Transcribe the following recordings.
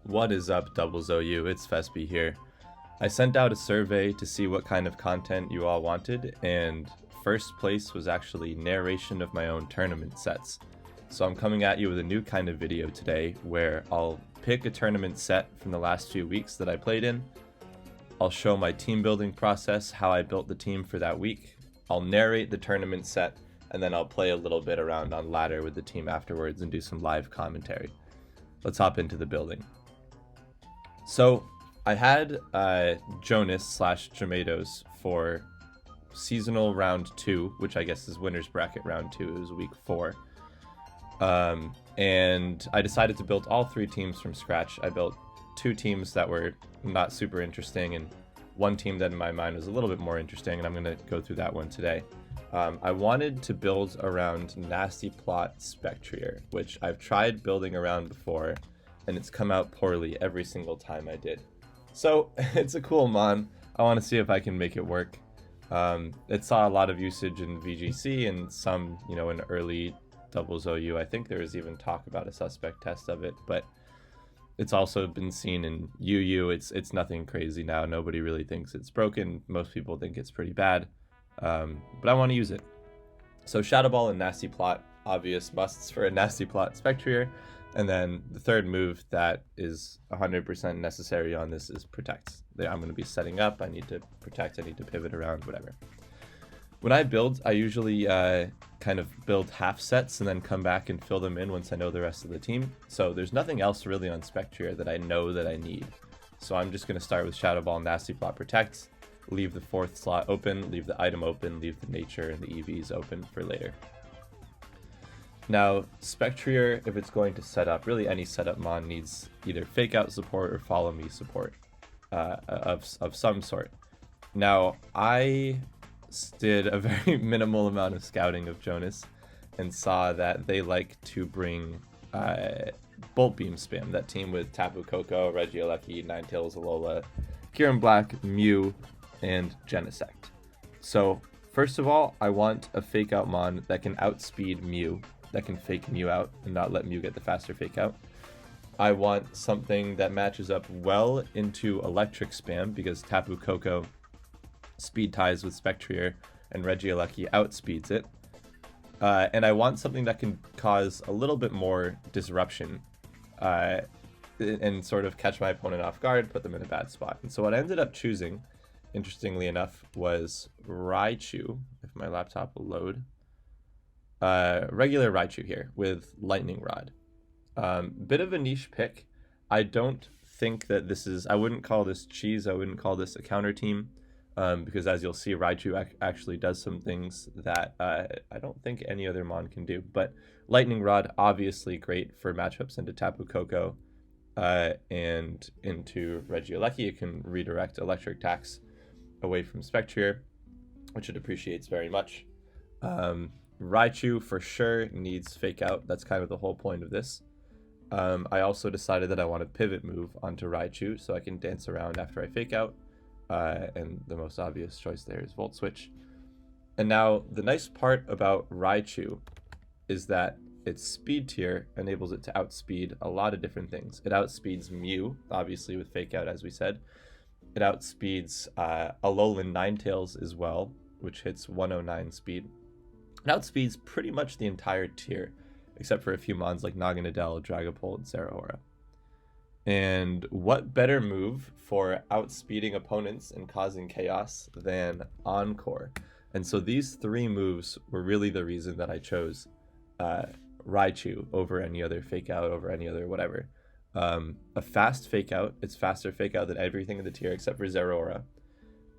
What is up, Doubles OU? It's Fespy here. I sent out a survey to see what kind of content you all wanted, and first place was actually narration of my own tournament sets. So I'm coming at you with a new kind of video today where I'll pick a tournament set from the last few weeks that I played in. I'll show my team building process, how I built the team for that week. I'll narrate the tournament set, and then I'll play a little bit around on ladder with the team afterwards and do some live commentary. Let's hop into the building. So I had Jonas / Tomatoes for seasonal round 2, which I guess is winner's bracket round 2. It was week 4. And I decided to build all 3 teams from scratch. I built 2 teams that were not super interesting and one team that in my mind was a little bit more interesting, and I'm going to go through that one today. I wanted to build around Nasty Plot Spectrier, which I've tried building around before, and it's come out poorly every single time I did. So it's a cool mon. I want to see if I can make it work. It saw a lot of usage in VGC and some, in early Doubles OU. I think there was even talk about a suspect test of it, but it's also been seen in UU. It's nothing crazy now. Nobody really thinks it's broken. Most people think it's pretty bad, but I want to use it. So Shadow Ball and Nasty Plot, obvious musts for a Nasty Plot Spectrier. And then the third move that is 100% necessary on this is Protect. I'm going to be setting up. I need to protect. I need to pivot around, whatever. When I build, I usually kind of build half sets and then come back and fill them in once I know the rest of the team. So there's nothing else really on Spectrier that I know that I need. So I'm just going to start with Shadow Ball, Nasty Plot, Protect, leave the 4th slot open, leave the item open, leave the nature and the EVs open for later. Now, Spectrier, if it's going to set up, really any setup mon needs either fake out support or follow me support of some sort. Now, I did a very minimal amount of scouting of Jonas and saw that they like to bring Bolt Beam spam, that team with Tapu Koko, Regieleki, Ninetales, Alola, Kieran Black, Mew, and Genesect. So, first of all, I want a fake out mon that can outspeed Mew, that can fake Mew out and not let Mew get the faster fake out. I want something that matches up well into electric spam because Tapu Koko speed ties with Spectrier and Regieleki outspeeds it. And I want something that can cause a little bit more disruption and sort of catch my opponent off guard, put them in a bad spot. And so what I ended up choosing, interestingly enough, was Raichu, if my laptop will load. Regular Raichu here with Lightning Rod. Bit of a niche pick. I don't think that this is, I wouldn't call this cheese, I wouldn't call this a counter team, because as you'll see, Raichu actually does some things that I don't think any other mon can do. But Lightning Rod, obviously great for matchups into Tapu Koko and into Regieleki. It can redirect electric attacks away from Spectrier, which it appreciates very much. Raichu for sure needs fake out. That's kind of the whole point of this. I also decided that I want to pivot move onto Raichu so I can dance around after I fake out. And the most obvious choice there is Volt Switch. And now the nice part about Raichu is that its speed tier enables it to outspeed a lot of different things. It outspeeds Mew, obviously with fake out as we said. It outspeeds Alolan Ninetales as well, which hits 109 speed. It outspeeds pretty much the entire tier, except for a few mons like Naganadel, Dragapult, and Zeraora. And what better move for outspeeding opponents and causing chaos than Encore? And so these 3 moves were really the reason that I chose Raichu over any other fake out, over any other whatever. A fast fake out, it's faster fake out than everything in the tier except for Zeraora.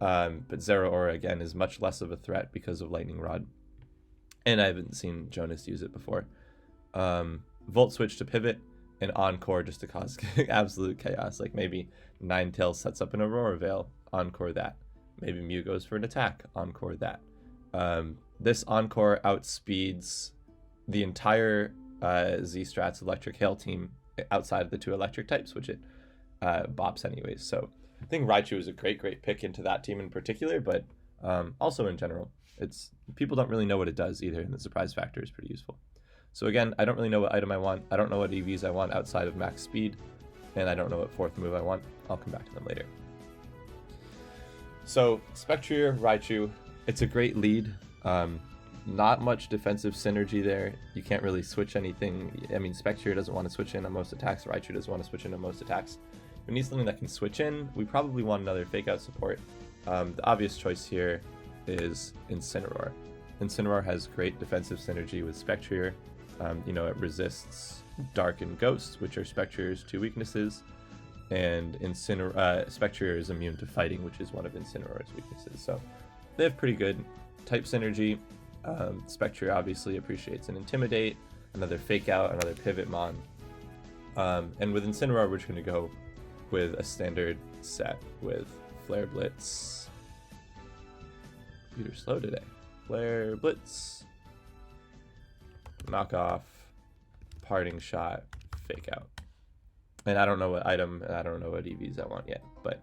But Zeraora, again, is much less of a threat because of Lightning Rod. And I haven't seen Jonas use it before. Volt Switch to pivot, and Encore just to cause absolute chaos. Like maybe Ninetales sets up an Aurora Veil, Encore that. Maybe Mew goes for an attack, Encore that. This Encore outspeeds the entire Z-Strats Electric Hail team outside of the 2 electric types, which it bops anyways. So I think Raichu is a great pick into that team in particular, but also in general. People don't really know what it does either, and the surprise factor is pretty useful. So again, I don't really know what item I want. I don't know what EVs I want outside of max speed. and I don't know what fourth move I want. I'll come back to them later. So Spectrier, Raichu, it's a great lead. Not much defensive synergy there. You can't really switch anything. I mean, Spectrier doesn't want to switch in on most attacks. Raichu doesn't want to switch in on most attacks. We need something that can switch in. We probably want another fake out support. The obvious choice here is Incineroar. Incineroar has great defensive synergy with Spectrier. You know, it resists Dark and Ghost, which are Spectrier's two weaknesses. And Spectrier is immune to fighting, which is one of Incineroar's weaknesses. So they have pretty good type synergy. Spectrier obviously appreciates an Intimidate, another Fake Out, another Pivot Mon. And with Incineroar, we're just going to go with a standard set with Flare Blitz. Computer's slow today. Flare Blitz. Knock Off. Parting Shot. Fake Out. And I don't know what item, and I don't know what EVs I want yet. But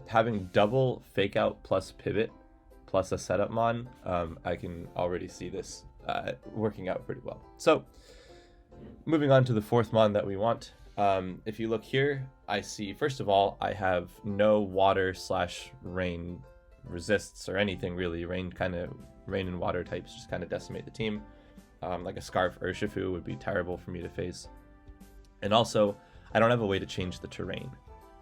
having double Fake Out plus Pivot plus a setup mon, I can already see this working out pretty well. So moving on to the fourth mon that we want. If you look here, I see, first of all, I have no water/rain resists or anything really. Rain and water types just kind of decimate the team. Like a Scarf Urshifu would be terrible for me to face. And also, I don't have a way to change the terrain.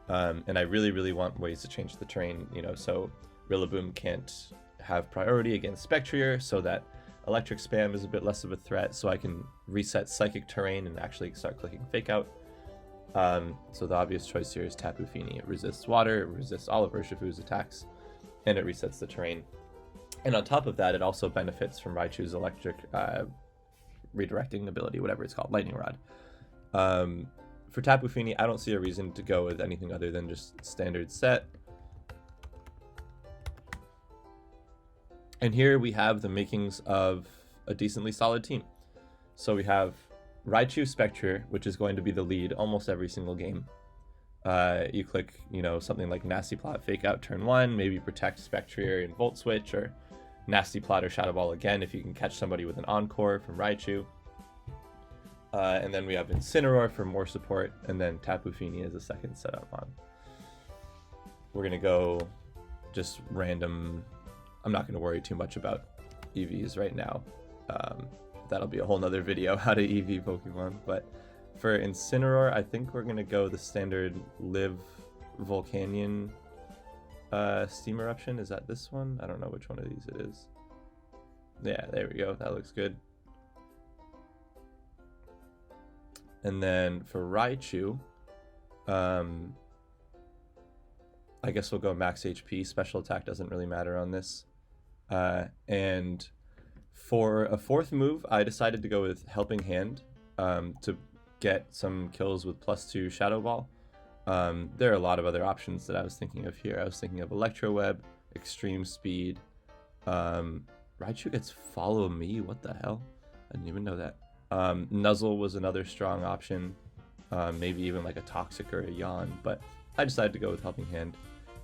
And I really want ways to change the terrain, you know, so Rillaboom can't have priority against Spectrier, so that Electric Spam is a bit less of a threat, so I can reset Psychic Terrain and actually start clicking Fake Out. So the obvious choice here is Tapu Fini. It resists water, it resists all of Urshifu's attacks, and it resets the terrain. And on top of that, it also benefits from Raichu's electric redirecting ability, whatever it's called, Lightning Rod. For Tapu Fini, I don't see a reason to go with anything other than just standard set. And here we have the makings of a decently solid team. So we have Raichu Spectrier, which is going to be the lead almost every single game. You click, you know, something like Nasty Plot, Fake Out turn 1, maybe protect Spectrier in Volt Switch, or Nasty Plot or Shadow Ball again if you can catch somebody with an Encore from Raichu. And then we have Incineroar for more support, and then Tapu Fini as a second setup on. We're going to go just random. I'm not going to worry too much about EVs right now. That'll be a whole nother video, how to EV Pokemon. But for Incineroar, I think we're going to go the standard Live Volcanion Steam Eruption. Is that this one? I don't know which one of these it is. Yeah, there we go. That looks good. And then for Raichu, I guess we'll go max HP. Special attack doesn't really matter on this. And for a fourth move, I decided to go with Helping Hand to get some kills with +2 Shadow Ball. There are a lot of other options that I was thinking of here. I was thinking of Electro Web, Extreme Speed. Raichu gets Follow Me. What the hell? I didn't even know that. Nuzzle was another strong option. Maybe even like a Toxic or a Yawn, but I decided to go with Helping Hand.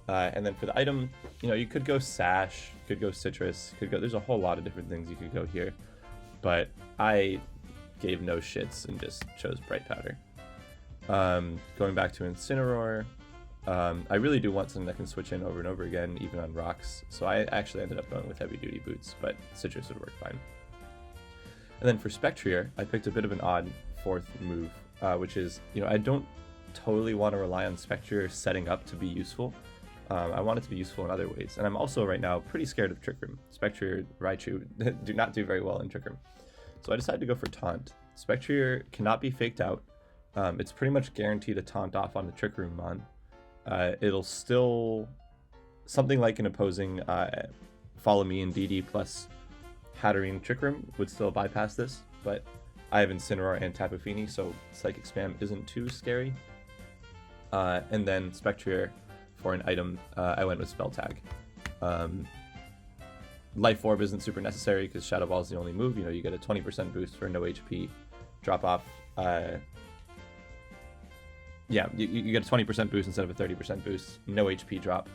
And then for the item, you know, you could go Sash, could go Citrus, could go, there's a whole lot of different things you could go here, but I gave no shits and just chose Bright Powder. Going back to Incineroar, I really do want something that can switch in over and over again, even on rocks, so I actually ended up going with Heavy Duty Boots, but Citrus would work fine. And then for Spectrier, I picked a bit of an odd fourth move, which is, you know, I don't totally want to rely on Spectrier setting up to be useful. I want it to be useful in other ways, and I'm also right now pretty scared of Trick Room. Spectrier, Raichu do not do very well in Trick Room, so I decided to go for Taunt. Spectrier cannot be faked out. It's pretty much guaranteed a taunt off on the Trick Room mon. It'll still, something like an opposing Follow Me and DD plus Hatterene Trick Room would still bypass this, but I have Incineroar and Tapu Fini, so Psychic Spam isn't too scary. And then Spectrier, for an item, I went with Spell Tag. Life Orb isn't super necessary because Shadow Ball is the only move. You know, you get a 20% boost for no HP. Drop off. Yeah, you get a 20% boost instead of a 30% boost. No HP drop.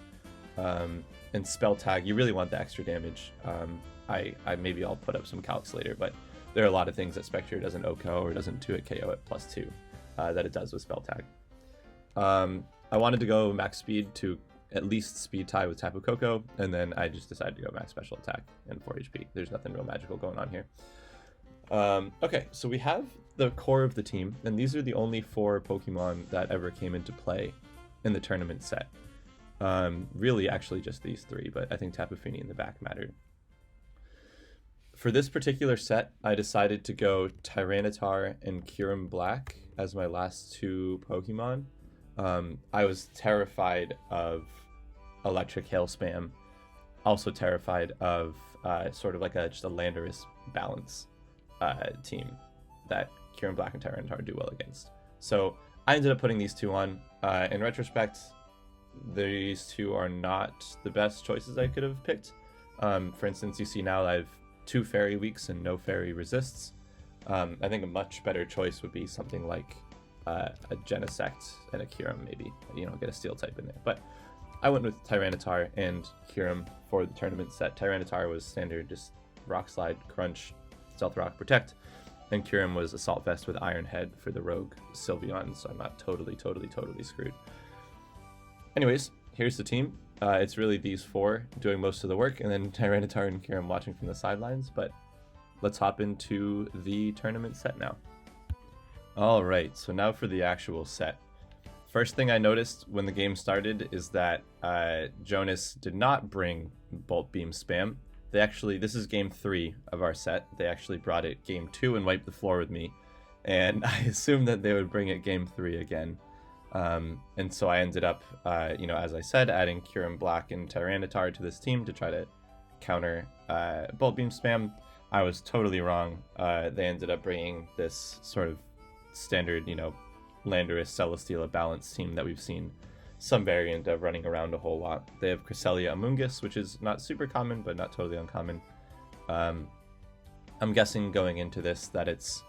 And Spell Tag, you really want the extra damage. I maybe I'll put up some calcs later, but there are a lot of things that Spectrier doesn't OHKO or doesn't 2-hit KO at +2 that it does with Spell Tag. I wanted to go max speed to at least speed tie with Tapu Koko, and then I just decided to go max special attack and 4 HP. There's nothing real magical going on here. Okay, so we have the core of the team, and these are the only 4 Pokemon that ever came into play in the tournament set. Really, actually just these 3, but I think Tapu Fini in the back mattered. For this particular set, I decided to go Tyranitar and Kyurem Black as my last 2 Pokemon. I was terrified of Electric Hail Spam, also terrified of sort of like just a Landorus balance team that Kyurem Black and Tyranitar do well against. So I ended up putting these 2 on. In retrospect, these 2 are not the best choices I could have picked. For instance, you see now I have 2 Fairy Weaks and no Fairy Resists. I think a much better choice would be something like a Genesect and a Kyurem, maybe, get a Steel type in there. But I went with Tyranitar and Kyurem for the tournament set. Tyranitar was standard, just Rock Slide, Crunch, Stealth Rock, Protect, and Kyurem was Assault Vest with Iron Head for the Rogue Sylveon, so I'm not totally screwed. Anyways, here's the team. It's really these 4 doing most of the work, and then Tyranitar and Kyurem watching from the sidelines, but let's hop into the tournament set now. Alright, so now for the actual set. First thing I noticed when the game started is that Jonas did not bring Bolt Beam Spam. This is game 3 of our set. They actually brought it game 2 and wiped the floor with me, and I assumed that they would bring it game 3 again. And so I ended up, as I said, adding Kyurem Black and Tyranitar to this team to try to counter Bolt Beam Spam. I was totally wrong. They ended up bringing this sort of standard, Landorus Celesteela balance team that we've seen some variant of running around a whole lot. They have Cresselia Amoonguss, which is not super common, but not totally uncommon. I'm guessing going into this that it's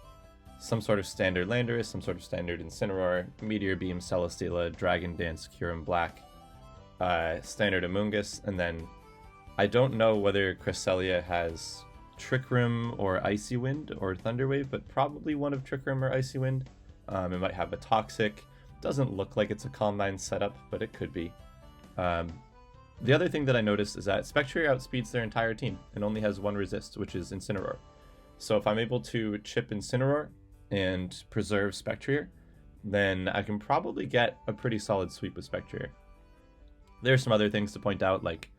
some sort of standard Landorus, some sort of standard Incineroar, Meteor Beam, Celesteela, Dragon Dance, Kyurem Black, standard Amoonguss, and then I don't know whether Cresselia has Trick Room or Icy Wind or Thunder Wave, but probably one of Trick Room or Icy Wind. It might have a Toxic. Doesn't look like it's a Calm Mind setup, but it could be. The other thing that I noticed is that Spectrier outspeeds their entire team and only has 1 resist, which is Incineroar. So if I'm able to chip Incineroar and preserve Spectrier, then I can probably get a pretty solid sweep with Spectrier. There's some other things to point out, like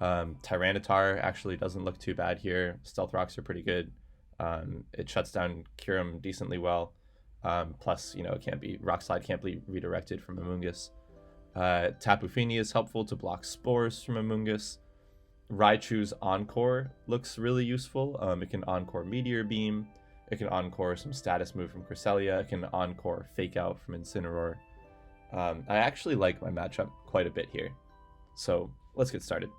Tyranitar actually doesn't look too bad here. Stealth Rocks are pretty good. It shuts down Kyurem decently well. Plus, Rock Slide can't be redirected from Amoonguss. Tapu Fini is helpful to block Spores from Amoonguss. Raichu's Encore looks really useful. It can Encore Meteor Beam. It can Encore some status move from Cresselia. It can Encore Fake Out from Incineroar. I actually like my matchup quite a bit here. So let's get started.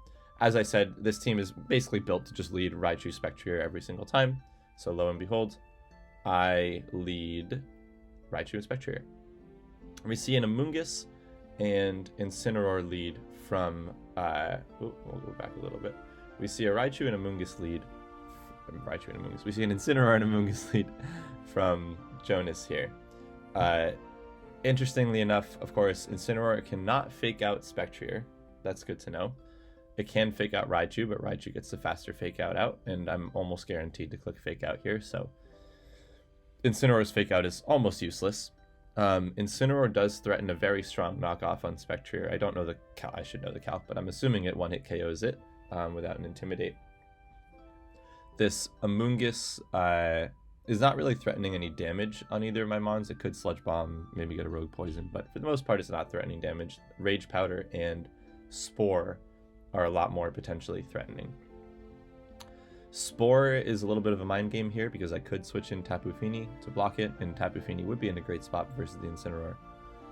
As I said, this team is basically built to just lead Raichu Spectrier every single time. So lo and behold, I lead Raichu and Spectrier. We see an Amoonguss and Incineroar lead from we'll go back a little bit. We see a Raichu and Amoonguss lead from Raichu and Amoonguss. We see an Incineroar and Amoonguss lead from Jonas here. Interestingly enough, of course, Incineroar cannot fake out Spectrier. That's good to know. It can fake out Raichu, but Raichu gets the faster fake out, and I'm almost guaranteed to click fake out here, so Incineroar's fake out is almost useless. Incineroar does threaten a very strong knockoff on Spectrier. I don't know the calc, I should know the calc, but I'm assuming it one-hit KOs it without an Intimidate. This Amoonguss is not really threatening any damage on either of my mons. It could Sludge Bomb, maybe get a Rogue Poison, but for the most part it's not threatening damage. Rage Powder and Spore are a lot more potentially threatening. Spore is a little bit of a mind game here because I could switch in Tapu Fini to block it, and Tapu Fini would be in a great spot versus the Incineroar.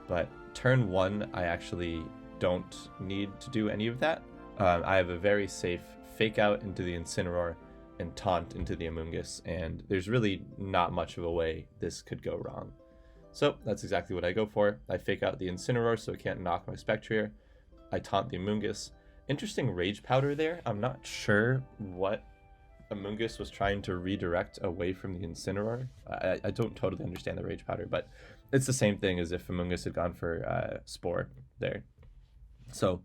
But turn 1, I actually don't need to do any of that. I have a very safe fake out into the Incineroar and taunt into the Amoonguss, and there's really not much of a way this could go wrong. So that's exactly what I go for. I fake out the Incineroar so it can't knock my Spectrier. I taunt the Amoonguss. Interesting Rage Powder there. I'm not sure what Amoonguss was trying to redirect away from the Incineroar. I don't totally understand the Rage Powder, but it's the same thing as if Amoonguss had gone for Spore there. So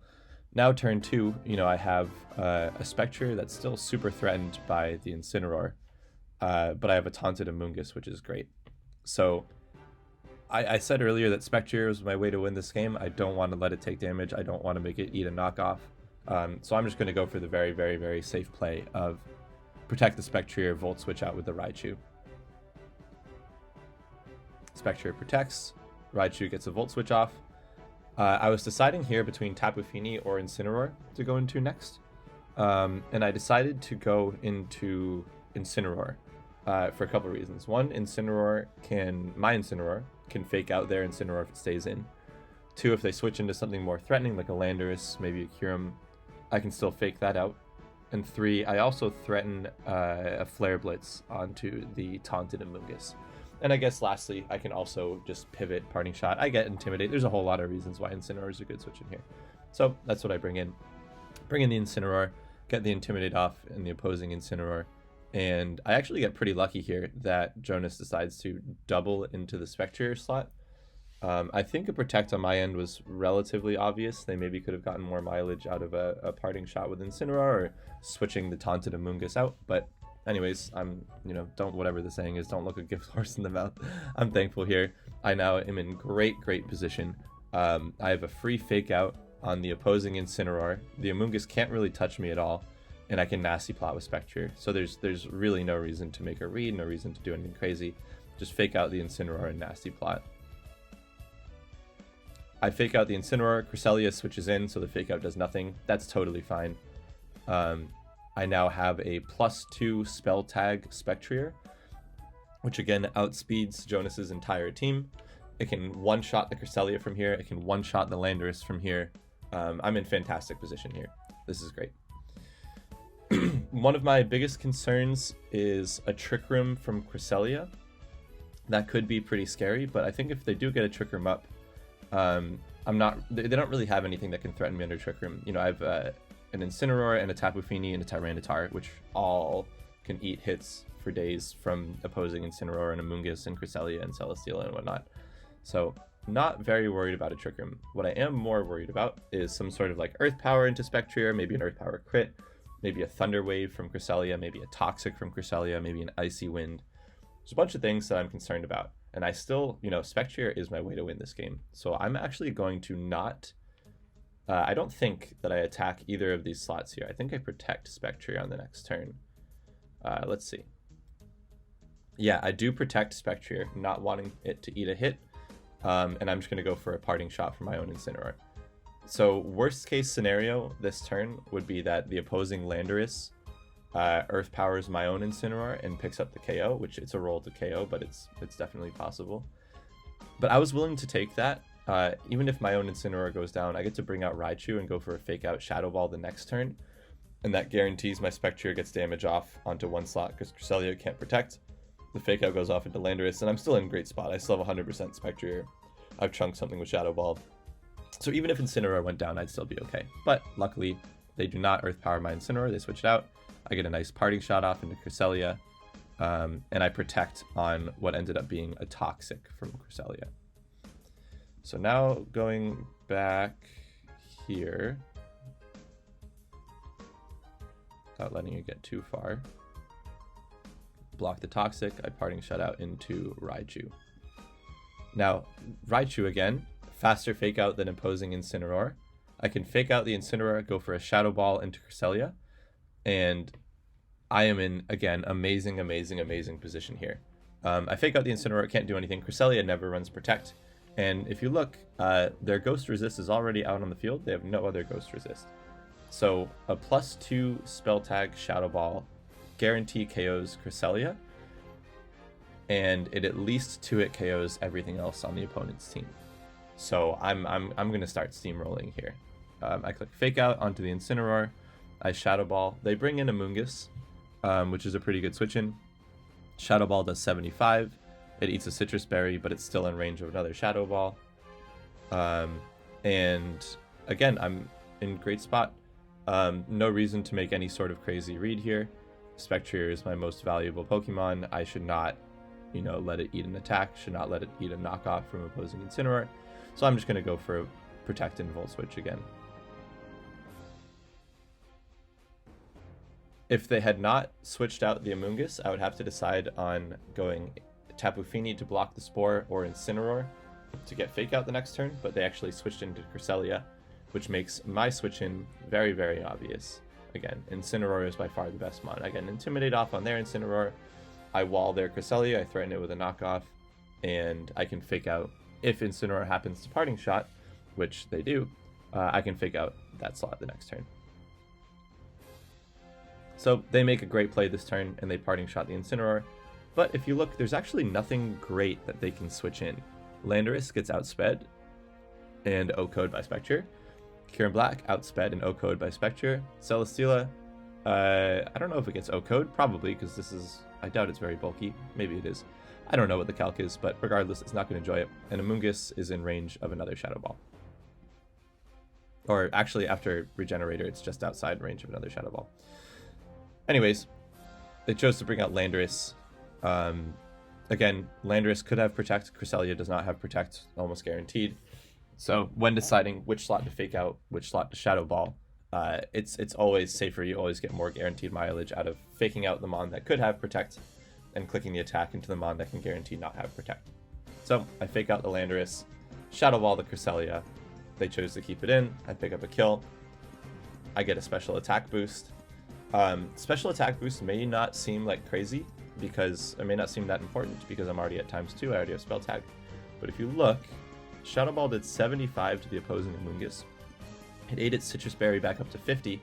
now turn 2, I have a Spectre that's still super threatened by the Incineroar, but I have a taunted Amoonguss, which is great. So I said earlier that Spectre was my way to win this game. I don't want to let it take damage. I don't want to make it eat a knockoff. So I'm just going to go for the very, very, very safe play of protect the Spectre, Volt Switch out with the Raichu. Spectre protects, Raichu gets a Volt Switch off. I was deciding here between Tapu Fini or Incineroar to go into next. And I decided to go into Incineroar for a couple of reasons. One, my Incineroar can fake out their Incineroar if it stays in. 2, if they switch into something more threatening like a Landorus, maybe a Kyurem, I can still fake that out. And 3, I also threaten a Flare Blitz onto the taunted Amoonguss. And I guess lastly, I can also just pivot Parting Shot. I get Intimidate. There's a whole lot of reasons why Incineroar is a good switch in here. So that's what I bring in. Bring in the Incineroar, get the Intimidate off in the opposing Incineroar. And I actually get pretty lucky here that Jonas decides to double into the Spectre slot. I think a Protect on my end was relatively obvious. They maybe could have gotten more mileage out of a Parting Shot with Incineroar or switching the taunted Amoonguss out. But anyways, whatever the saying is, don't look a gift horse in the mouth. I'm thankful here. I now am in great position. I have a free fake out on the opposing Incineroar. The Amoonguss can't really touch me at all, and I can nasty plot with Spectre. So there's really no reason to make a read, no reason to do anything crazy. Just fake out the Incineroar and nasty plot. I fake out the Incineroar, Cresselia switches in, so the fake out does nothing. That's totally fine. I now have a +2 spell tag Spectrier, which again outspeeds Jonas's entire team. It can one-shot the Cresselia from here. It can one-shot the Landorus from here. I'm in fantastic position here. This is great. One of my biggest concerns is a Trick Room from Cresselia. That could be pretty scary, but I think if they do get a Trick Room up, they don't really have anything that can threaten me under Trick Room. I have an Incineroar and a Tapu Fini and a Tyranitar, which all can eat hits for days from opposing Incineroar and Amoonguss and Cresselia and Celesteela and whatnot. So not very worried about a Trick Room. What I am more worried about is some sort of like Earth Power into Spectrier, maybe an Earth Power crit, maybe a Thunder Wave from Cresselia, maybe a Toxic from Cresselia, maybe an Icy Wind. There's a bunch of things that I'm concerned about. And I still, Spectrier is my way to win this game. So I'm actually going to not... I don't think that I attack either of these slots here. I think I protect Spectrier on the next turn. Let's see. Yeah, I do protect Spectrier, not wanting it to eat a hit. And I'm just going to go for a Parting Shot for my own Incineroar. So worst case scenario this turn would be that the opposing Landorus Earth Powers my own Incineroar and picks up the KO, which it's a roll to KO, but it's definitely possible. But I was willing to take that. Even if my own Incineroar goes down, I get to bring out Raichu and go for a fake out Shadow Ball the next turn. And that guarantees my Spectrier gets damage off onto one slot because Cresselia can't protect. The fake out goes off into Landorus, and I'm still in a great spot. I still have 100% Spectrier. I've chunked something with Shadow Ball. So even if Incineroar went down, I'd still be okay. But luckily, they do not Earth Power my Incineroar. They switch it out. I get a nice Parting Shot off into Cresselia. And I protect on what ended up being a Toxic from Cresselia. So now going back here, without letting it get too far, block the Toxic, I Parting Shot out into Raichu. Now, Raichu again, faster fake out than opposing Incineroar. I can fake out the Incineroar, go for a Shadow Ball into Cresselia, and I am in, again, amazing position here. I fake out the Incineroar, can't do anything. Cresselia never runs Protect. And if you look, their Ghost Resist is already out on the field. They have no other Ghost Resist. So a +2 spell tag Shadow Ball guarantee KOs Cresselia, and it at least 2-hit KOs everything else on the opponent's team. So I'm gonna start steamrolling here. I click Fake Out onto the Incineroar. I Shadow Ball. They bring in Amoonguss, which is a pretty good switch in. Shadow Ball does 75. It eats a Citrus Berry, but it's still in range of another Shadow Ball. And again, I'm in great spot. No reason to make any sort of crazy read here. Spectrier is my most valuable Pokemon. I should not, you know, let it eat an attack, should not let it eat a knockoff from opposing Incineroar. So I'm just going to go for a Protect and Volt Switch again. If they had not switched out the Amoonguss, I would have to decide on going Tapu Fini to block the Spore or Incineroar to get Fake Out the next turn, but they actually switched into Cresselia, which makes my switch in very, very obvious. Again, Incineroar is by far the best mon. Again, Intimidate off on their Incineroar, I wall their Cresselia, I threaten it with a knockoff, and I can Fake Out. If Incineroar happens to Parting Shot, which they do, I can Fake Out that slot the next turn. So they make a great play this turn, and they Parting Shot the Incineroar. But if you look, there's actually nothing great that they can switch in. Landorus gets outsped and O-Code by Spectre. Kieran Black outsped and O-Code by Spectre. Celesteela, I don't know if it gets O-Code, probably, because this is, I doubt it's very bulky. Maybe it is. I don't know what the calc is, but regardless, it's not going to enjoy it. And Amoonguss is in range of another Shadow Ball. Or actually, after Regenerator, it's just outside range of another Shadow Ball. Anyways, they chose to bring out Landorus. Again, Landorus could have Protect. Cresselia does not have Protect, almost guaranteed. So when deciding which slot to Fake Out, which slot to Shadow Ball, it's always safer. You always get more guaranteed mileage out of faking out the mon that could have Protect and clicking the attack into the mon that can guarantee not have Protect. So I Fake Out the Landorus, Shadow Ball the Cresselia. They chose to keep it in. I pick up a kill. I get a special attack boost. Special attack boost may not seem like crazy, because it may not seem that important because I'm already at ×2, I already have Spell Tag. But if you look, Shadow Ball did 75 to the opposing Amoonguss. It ate its Citrus Berry back up to 50,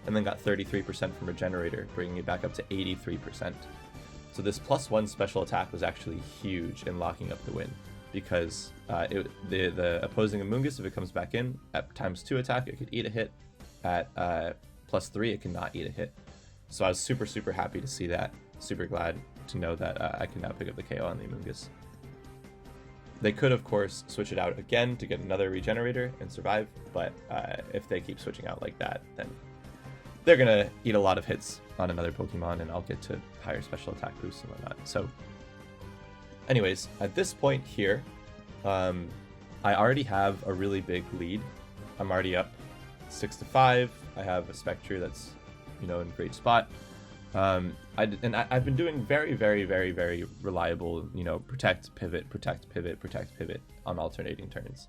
and then got 33% from Regenerator, bringing it back up to 83%. So this +1 special attack was actually huge in locking up the win, because the opposing Amoonguss, if it comes back in at ×2 attack, it could eat a hit. At +3, it cannot eat a hit. So I was super, super happy to see that. Super glad to know that I can now pick up the KO on the Amoonguss. They could, of course, switch it out again to get another Regenerator and survive, but if they keep switching out like that, then they're going to eat a lot of hits on another Pokemon, and I'll get to higher special attack boosts and whatnot. So anyways, at this point here, I already have a really big lead. I'm already up 6-5. I have a Spectre that's, you know, in a great spot. I've been doing very, very, very, very reliable, you know, protect, pivot, protect, pivot, protect, pivot on alternating turns.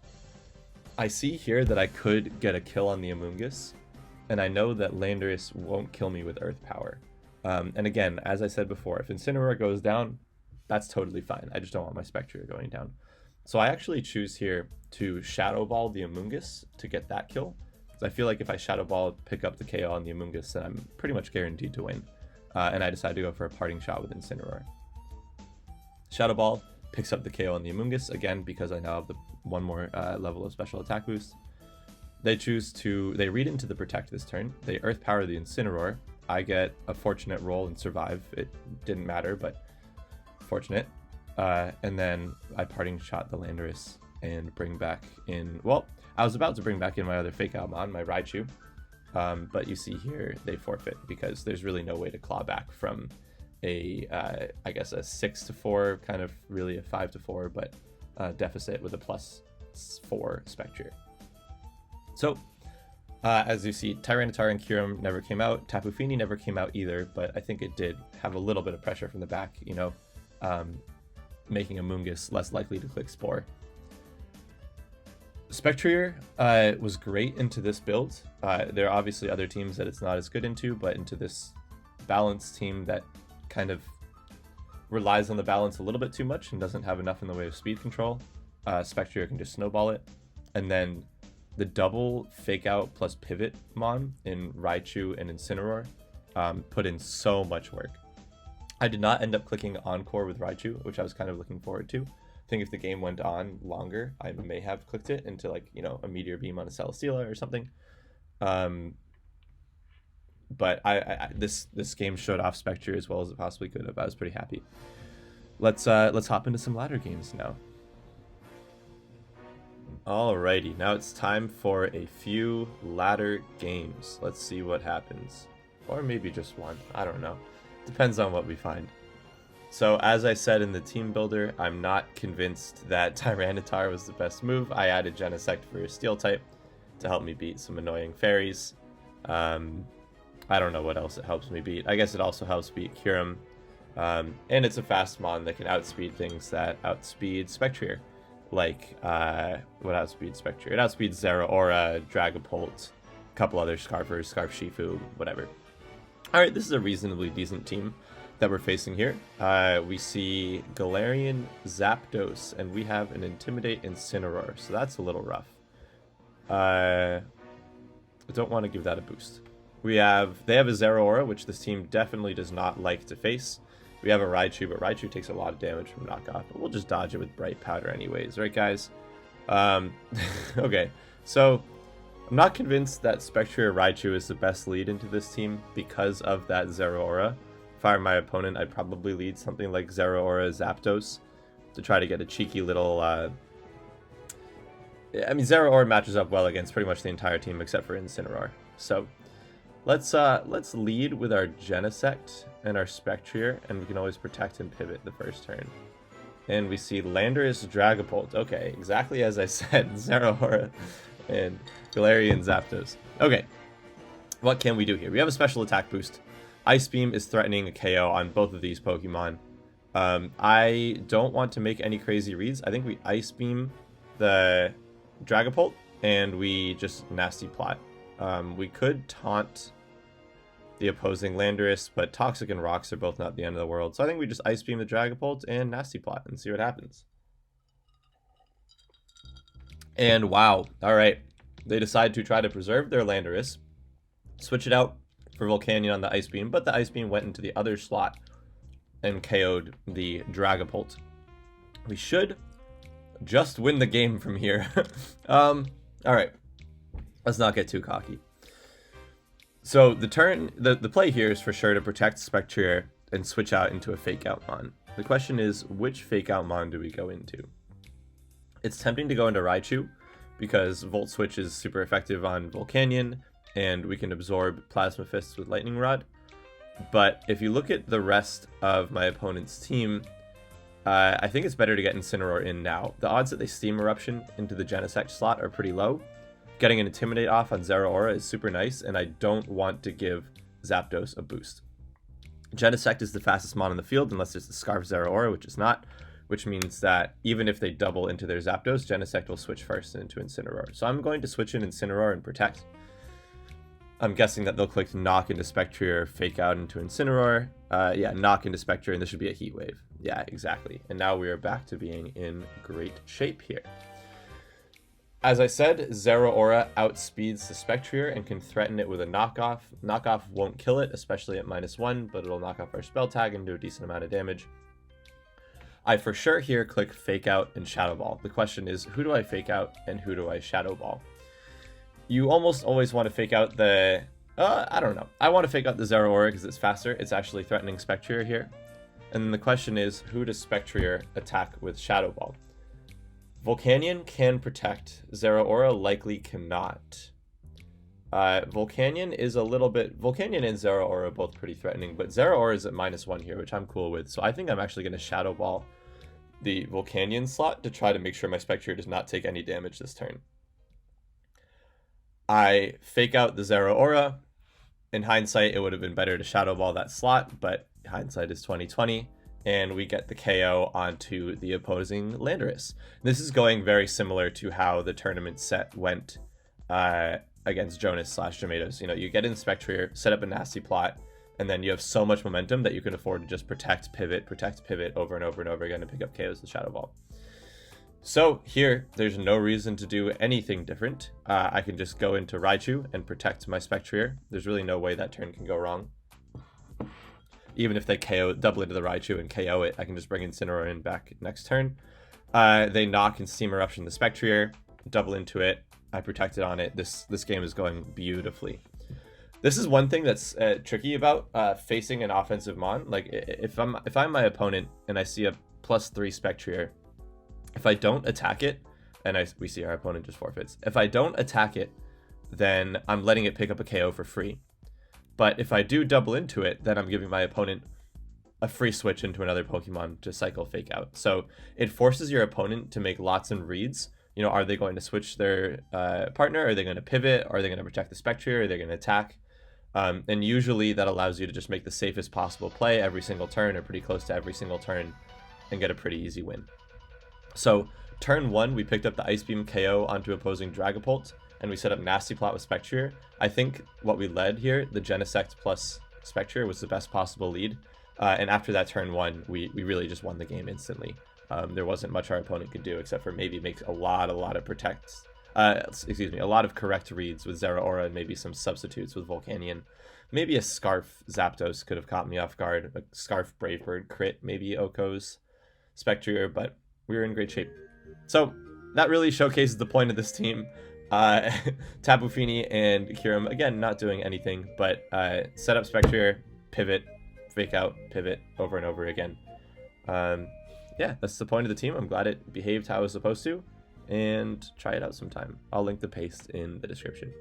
I see here that I could get a kill on the Amoonguss, and I know that Landorus won't kill me with Earth Power. And again, as I said before, if Incineroar goes down, that's totally fine. I just don't want my Spectre going down. So I actually choose here to Shadow Ball the Amoonguss to get that kill. I feel like if I Shadow Ball, pick up the KO on the Amoonguss, then I'm pretty much guaranteed to win. And I decide to go for a Parting Shot with Incineroar. Shadow Ball picks up the KO on the Amoonguss, again, because I now have the one more level of special attack boost. They read into the Protect this turn. They Earth Power the Incineroar. I get a fortunate roll and survive. It didn't matter, but fortunate. And then I Parting Shot the Landorus and bring back in, well, I was about to bring back in my other Fake Out mon, my Raichu, but you see here they forfeit because there's really no way to claw back from a, I guess a 6-4, kind of really a 5-4, but deficit with a +4 Spectre. So, as you see, Tyranitar and Kyurem never came out, Tapu Fini never came out either, but I think it did have a little bit of pressure from the back, you know, making Amoonguss less likely to click Spore. Spectrier was great into this build. There are obviously other teams that it's not as good into, but into this balanced team that kind of relies on the balance a little bit too much and doesn't have enough in the way of speed control, Spectrier can just snowball it. And then the double Fake Out plus Pivot mon in Raichu and Incineroar put in so much work. I did not end up clicking Encore with Raichu, which I was kind of looking forward to. I think if the game went on longer, I may have clicked it into, like, you know, a Meteor Beam on a Celesteela or something. But this game showed off Spectre as well as it possibly could have. I was pretty happy. Let's hop into some ladder games now. Alrighty, now it's time for a few ladder games. Let's see what happens. Or maybe just one, I don't know. Depends on what we find. So as I said in the team builder, I'm not convinced that Tyranitar was the best move. I added Genesect for a Steel type to help me beat some annoying fairies. I don't know what else it helps me beat. I guess it also helps beat Kyurem. And it's a fast mon that can outspeed things that outspeed Spectrier. Like, what outspeeds Spectrier? It outspeeds Zeraora, Dragapult, a couple other Scarfers, Scarf Shifu, whatever. Alright, this is a reasonably decent team that we're facing here. We see Galarian Zapdos, and we have an Intimidate Incineroar, so that's a little rough. I don't want to give that a boost. They have a Zeraora, which this team definitely does not like to face. We have a Raichu, but Raichu takes a lot of damage from knockoff, but we'll just dodge it with Bright Powder anyways, right guys? Okay, so I'm not convinced that Spectrier Raichu is the best lead into this team because of that Zeraora. If I were my opponent, I'd probably lead something like Zeraora Zapdos to try to get a cheeky little... I mean, Zeraora matches up well against pretty much the entire team except for Incineroar. So let's lead with our Genesect and our Spectrier, and we can always protect and pivot the first turn. And we see Landorus Dragapult. Okay, exactly as I said, Zeraora and Galarian Zapdos. Okay, what can we do here? We have a special attack boost. Ice Beam is threatening a KO on both of these Pokemon. I don't want to make any crazy reads. I think we Ice Beam the Dragapult and we just Nasty Plot. We could taunt the opposing Landorus, but Toxic and Rocks are both not the end of the world. So I think we just Ice Beam the Dragapult and Nasty Plot and see what happens. And wow, alright. They decide to try to preserve their Landorus, switch it out for Volcanion on the Ice Beam, but the Ice Beam went into the other slot and KO'd the Dragapult. We should just win the game from here. Alright. Let's not get too cocky. So the play here is for sure to protect Spectrier and switch out into a Fake Out Mon. The question is, which Fake Out Mon do we go into? It's tempting to go into Raichu, because Volt Switch is super effective on Volcanion, and we can absorb Plasma Fists with Lightning Rod. But if you look at the rest of my opponent's team, I think it's better to get Incineroar in now. The odds that they Steam Eruption into the Genesect slot are pretty low. Getting an Intimidate off on Zeraora is super nice, and I don't want to give Zapdos a boost. Genesect is the fastest mon in the field, unless there's the Scarf Zeraora, which is not, which means that even if they double into their Zapdos, Genesect will switch first into Incineroar. So I'm going to switch in Incineroar and Protect. I'm guessing that they'll click Knock into Spectrier, Fake Out into Incineroar. Yeah, Knock into Spectrier, and this should be a Heat Wave. Yeah, exactly. And now we are back to being in great shape here. As I said, Zeraora outspeeds the Spectrier and can threaten it with a knockoff. Knockoff won't kill it, especially at -1, but it'll knock off our spell tag and do a decent amount of damage. I for sure here click Fake Out and Shadow Ball. The question is, who do I Fake Out and who do I Shadow Ball? You almost always want to Fake Out the... I don't know. I want to Fake Out the Zeraora because it's faster. It's actually threatening Spectrier here. And then the question is, who does Spectrier attack with Shadow Ball? Volcanion can protect. Zeraora likely cannot. Volcanion is a little bit... Volcanion and Zeraora are both pretty threatening, but Zeraora is at -1 here, which I'm cool with. So I think I'm actually going to Shadow Ball the Volcanion slot to try to make sure my Spectrier does not take any damage this turn. I Fake Out the Zeraora. In hindsight, it would have been better to Shadow Ball that slot, but hindsight is 20/20. And we get the KO onto the opposing Landorus. This is going very similar to how the tournament set went against Jonas/Tomatoes. You know, you get in Spectrier, set up a Nasty Plot, and then you have so much momentum that you can afford to just protect, pivot over and over and over again to pick up KOs with Shadow Ball. So here, there's no reason to do anything different. I can just go into Raichu and protect my Spectrier. There's really no way that turn can go wrong. Even if they double into the Raichu and KO it, I can just bring Incineroar in back next turn. They knock and Steam Eruption the Spectrier, double into it. I protected on it. This game is going beautifully. This is one thing that's tricky about facing an offensive mon. Like if I'm my opponent and I see a +3 Spectrier, if I don't attack it, and we see our opponent just forfeits. If I don't attack it, then I'm letting it pick up a KO for free. But if I do double into it, then I'm giving my opponent a free switch into another Pokemon to cycle fake out. So it forces your opponent to make lots of reads. You know, are they going to switch their partner? Are they going to pivot? Are they going to protect the Spectre? Are they going to attack? And usually that allows you to just make the safest possible play every single turn, or pretty close to every single turn, and get a pretty easy win. So turn 1, we picked up the Ice Beam KO onto opposing Dragapult, and we set up Nasty Plot with Spectre. I think what we led here, the Genesect plus Spectre, was the best possible lead. And after that turn 1, we really just won the game instantly. There wasn't much our opponent could do except for maybe make a lot of protects. A lot of correct reads with Zeraora and maybe some substitutes with Volcanion. Maybe a Scarf Zapdos could have caught me off guard. A Scarf Brave Bird crit, maybe Oko's Spectre, but we were in great shape. So that really showcases the point of this team. Tapu Fini and Kyurem, again, not doing anything, but set up Spectre, pivot, fake out, pivot over and over again. Yeah, that's the point of the team. I'm glad it behaved how it was supposed to, and try it out sometime. I'll link the paste in the description.